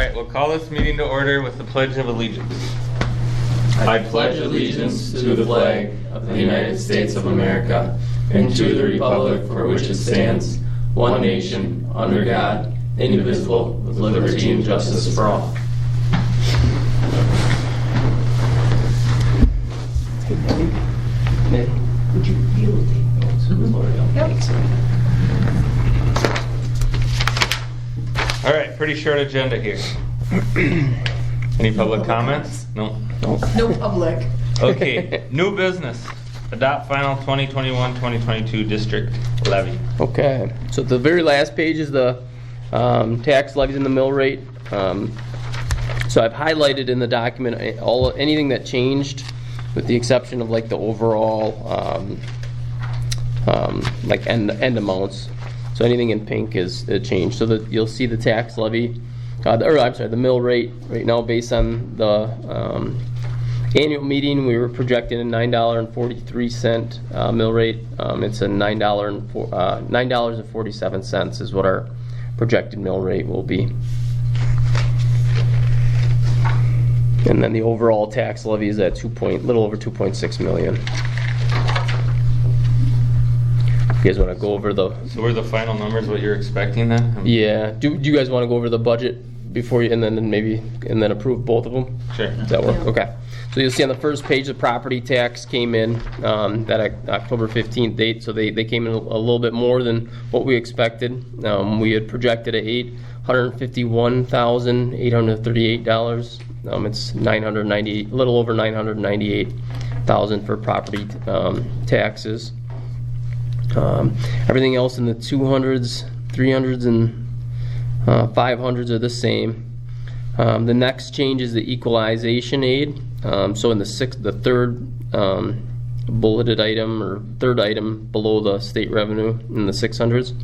right, we'll call this meeting to order with the Pledge of Allegiance. I pledge allegiance to the flag of the United States of America and to the republic for which it stands, one nation, under God, indivisible, with liberty and justice for all. Would you be able to take notes? All right, pretty short agenda here. Any public comments? No. No public. Okay, new business. Adopt final 2021-2022 district levy. Okay, so the very last page is the tax levies and the mill rate. So I've highlighted in the document anything that changed, with the exception of like the overall like end amounts. So anything in pink is changed. So that you'll see the tax levy, the mill rate right now based on the annual meeting. We were projecting a $9.43 mill rate. It's a $9.47 is what our projected mill rate will be. And then the overall tax levy is at little over 2.6 million. You guys want to go over the? So were the final numbers what you're expecting then? Yeah. Do you guys want to go over the budget before you, and then approve both of them? Sure. Does that work? Okay. So you'll see on the first page the property tax came in that October 15th date. So they came in a little bit more than what we expected. We had projected at $851,838. It's a little over $998,000 for property taxes. Everything else in the 200s, 300s, and 500s are the same. The next change is the equalization aid. So in the third bulleted item or third item below the state revenue in the 600s,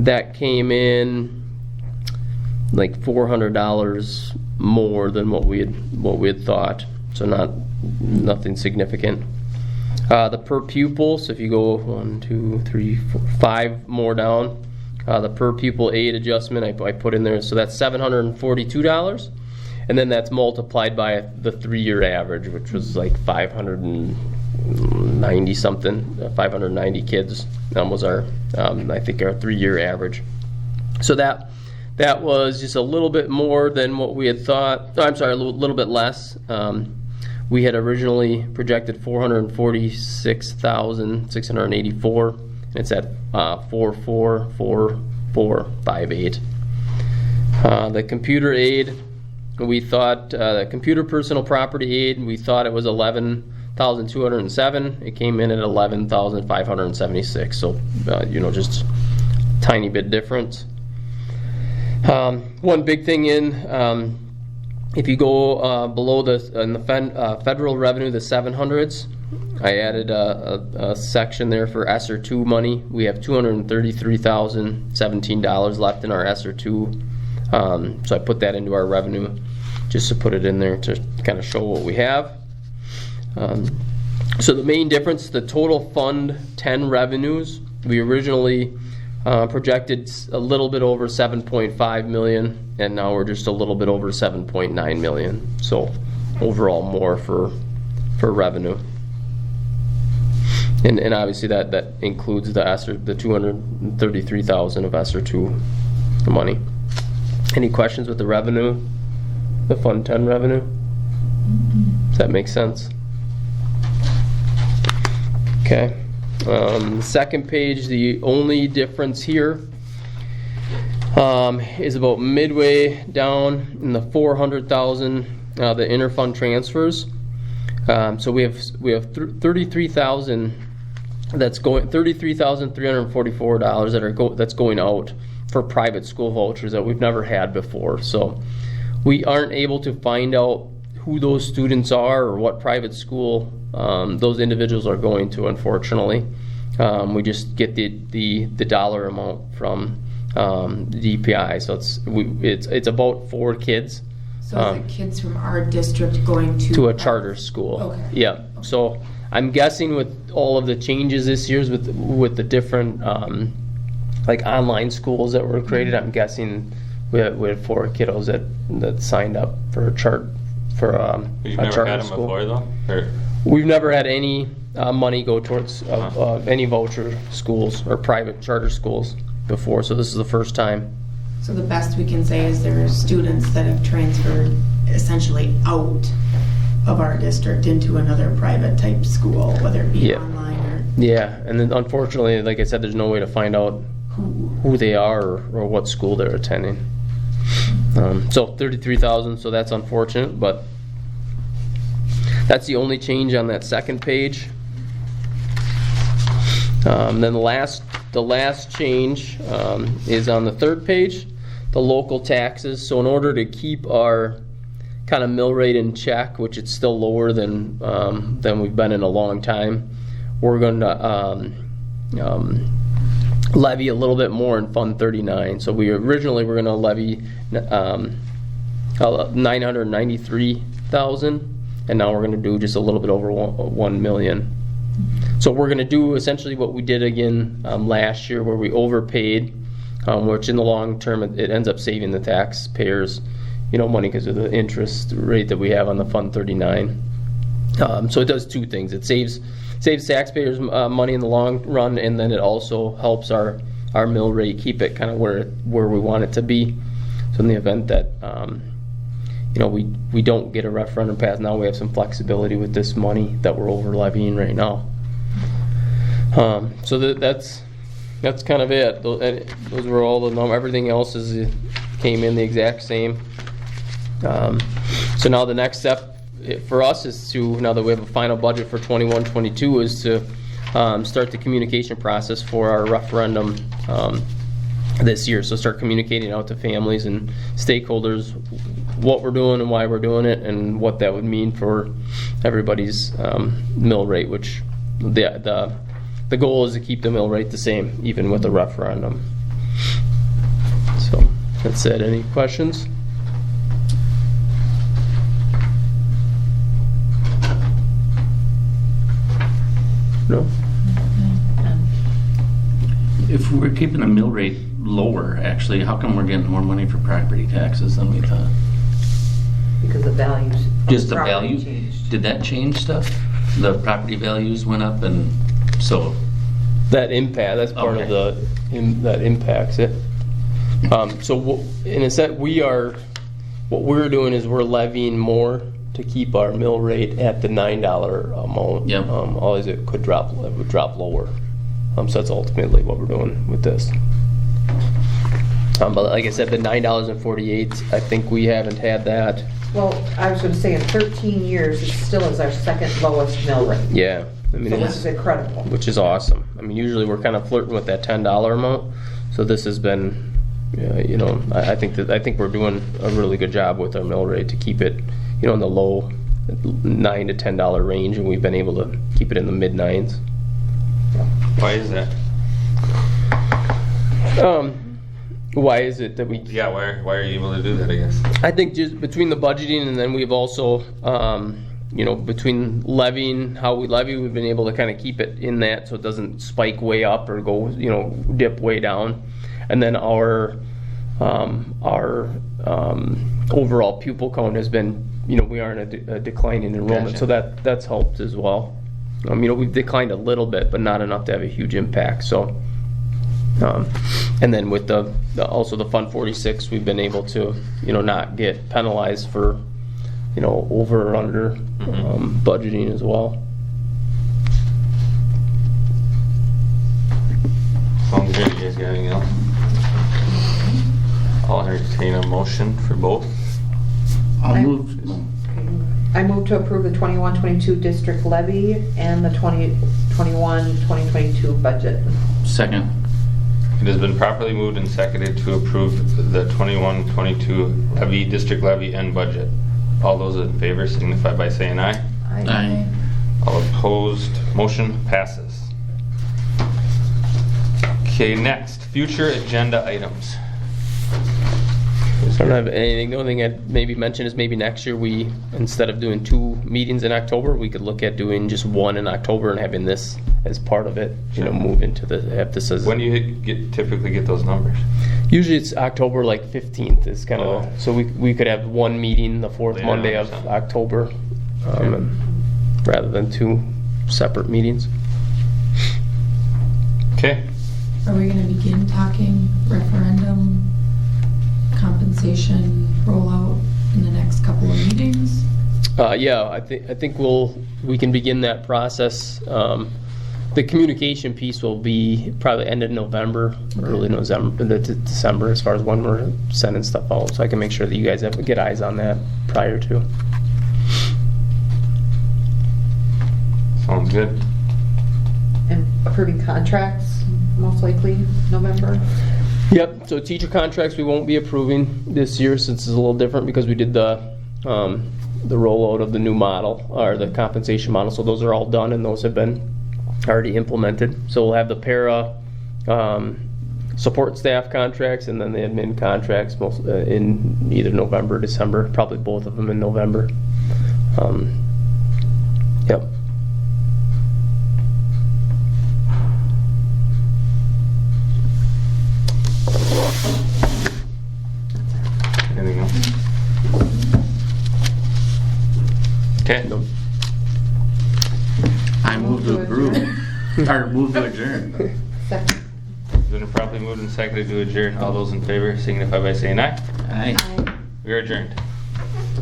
that came in like $400 more than what we had thought. So nothing significant. The per pupil, so if you go 1, 2, 3, 4, 5 more down, the per pupil aid adjustment I put in there, so that's $742, and then that's multiplied by the 3-year average, which was like 590 something, 590 kids was our, I think our 3-year average. So that was just a little bit more than what we had thought. Oh, I'm sorry, a little bit less. We had originally projected 446,684, and it's at 444458. The computer aid, we thought the computer personal property aid, we thought it was 11,207. It came in at 11,576. So just a tiny bit different. One big thing if you go below in the federal revenue, the 700s, I added a section there for ESSER 2 money. We have $233,017 left in our ESSER 2, so I put that into our revenue just to put it in there to kind of show what we have. So the main difference, the total Fund 10 revenues, we originally projected a little bit over 7.5 million, and now we're just a little bit over 7.9 million. So overall more for revenue. And obviously that includes the ESSER, the 233,000 of ESSER 2 money. Any questions with the revenue, the Fund 10 revenue? Does that make sense? Okay. Second page, the only difference here is about midway down in the 400,000, the interfund transfers. So we have 33,000 that's going, $33,344 that's going out for private school vouchers that we've never had before. So we aren't able to find out who those students are or what private school those individuals are going to, unfortunately. We just get the dollar amount from the DPI. So it's about 4 kids. So is it kids from our district going to a charter school? Okay. Yeah. Okay. So I'm guessing with all of the changes this year with the different like online schools that were created, I'm guessing we had 4 kiddos that signed up for a You've never charter had them school. before though? Or? We've never had any money go towards any voucher schools or private charter schools before, so this is the first time. So the best we can say is there are students that have transferred essentially out of our district into another private type school, whether it be Yeah. online or Yeah, and then unfortunately, like I said, there's no way to find out who they are or what school they're attending. So 33,000, so that's unfortunate, but that's the only change on that second page. Then the last change is on the third page, the local taxes. So in order to keep our kind of mill rate in check, which it's still lower than we've been in a long time, we're going to levy a little bit more in Fund 39. So we originally were going to levy 993,000, and now we're going to do just a little bit over 1 million. So we're going to do essentially what we did again last year, where we overpaid, which in the long term it ends up saving the taxpayers, money because of the interest rate that we have on the Fund 39. So it does two things. It saves taxpayers money in the long run, and then it also helps our mill rate keep it kind of where we want it to be. So in the event that we don't get a referendum passed, now we have some flexibility with this money that we're over levying right now. So that's kind of it. Those were all the numbers. Everything else came in the exact same. So now the next step for us is to, now that we have a final budget for 21-22, is to start the communication process for our referendum this year. So start communicating out to families and stakeholders what we're doing and why we're doing it, and what that would mean for everybody's mill rate, which the goal is to keep the mill rate the same even with a referendum. So that's it. Any questions? No? If we're keeping the mill rate lower, actually, how come we're getting more money for property taxes than we thought? Because the values. of Just the property value? changed. Did that change stuff? The property values went up, and so, That impact, that's part of that impacts it. So in a sense, what we're doing is we're levying more to keep our mill rate at the $9 amount. Yep. Always it would drop lower. So that's ultimately what we're doing with this. But like I said, the $9.48, I think we haven't had that. Well, I was going to say, in 13 years, it still is our second lowest mill rate. Yeah. I mean, So this is incredible. which is awesome. I mean, usually we're kind of flirting with that $10 amount. So this has been, I think we're doing a really good job with our mill rate to keep it, in the low $9 to $10 range, and we've been able to keep it in the mid 9s. Why is that? Why is it that we? Yeah, why are you able to do that, I guess? I think just between the budgeting, and then we've also, between levying, how we levy, we've been able to kind of keep it in that so it doesn't spike way up or go, dip way down. And then our overall pupil count has been, we are in a declining enrollment, Gotcha. so that's helped as well. We've declined a little bit, but not enough to have a huge impact. So, and then with also the Fund 46, we've been able to, not get penalized for, over or under budgeting as well. Sounds good. You guys got anything else? I'll entertain a motion for both. I'll I- move. I move to approve the 21-22 district levy and the 2021-2022 budget. Second. It has been properly moved and seconded to approve the 21-22 levy, district levy, and budget. All those in favor signify by saying aye. Aye. All opposed, motion passes. Okay, next, future agenda items. I don't have anything. The only thing I'd maybe mention is maybe next year instead of doing 2 meetings in October, we could look at doing just one in October and having this as part of it, move into have this as. When do you typically get those numbers? Usually it's October 15th is kind of, Oh. so we could have one meeting the fourth Later Monday on or of something. October, rather than two separate meetings. Okay. Are we gonna begin talking referendum, compensation rollout in the next couple of meetings? Yeah, I think we can begin that process. The communication piece will be probably end of November, early December, as far as when we're sending stuff out. So I can make sure that you guys get eyes on that prior to. Sounds good. And approving contracts, most likely November. Yep. So teacher contracts we won't be approving this year since it's a little different because we did the rollout of the new model or the compensation model. So those are all done and those have been already implemented. So we'll have the para support staff contracts and then the admin contracts in either November or December. Probably both of them in November. Yep. Anything else? Okay. Nope. I move to approve. Or move to adjourn. Second. Been properly moved and seconded to adjourn. All those in favor signify by saying aye. Aye. Aye. We are adjourned.